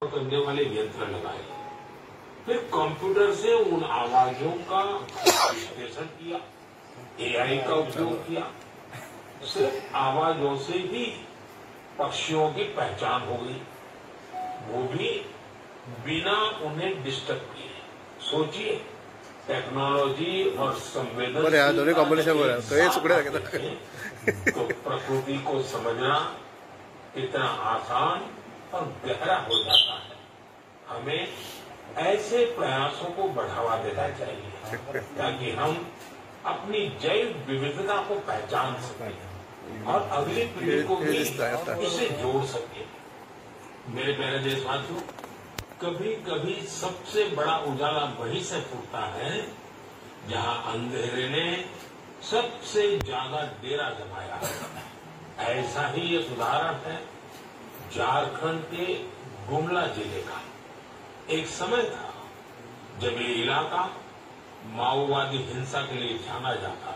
करने वाले यंत्र लगाए, फिर कंप्यूटर से उन आवाजों का विश्लेषण किया, एआई का उपयोग किया। सिर्फ आवाजों से ही पक्षियों की पहचान हो गई, वो भी बिना उन्हें डिस्टर्ब किए। सोचिए, टेक्नोलॉजी और संवेदनशीलता तो प्रकृति को समझना कितना आसान और गहरा हो जाता है। हमें ऐसे प्रयासों को बढ़ावा देना चाहिए ताकि हम अपनी जैव विविधता को पहचान सकें और अगली पीढ़ी को भी इसे जोड़ सकें। मेरे प्यारे देशवासियों, कभी कभी सबसे बड़ा उजाला वहीं से फूटता है जहां अंधेरे ने सबसे ज्यादा डेरा जमाया है। ऐसा ही एक उदाहरण है झारखंड के गुमला जिले का। एक समय था जब ये इलाका माओवादी हिंसा के लिए जाना जाता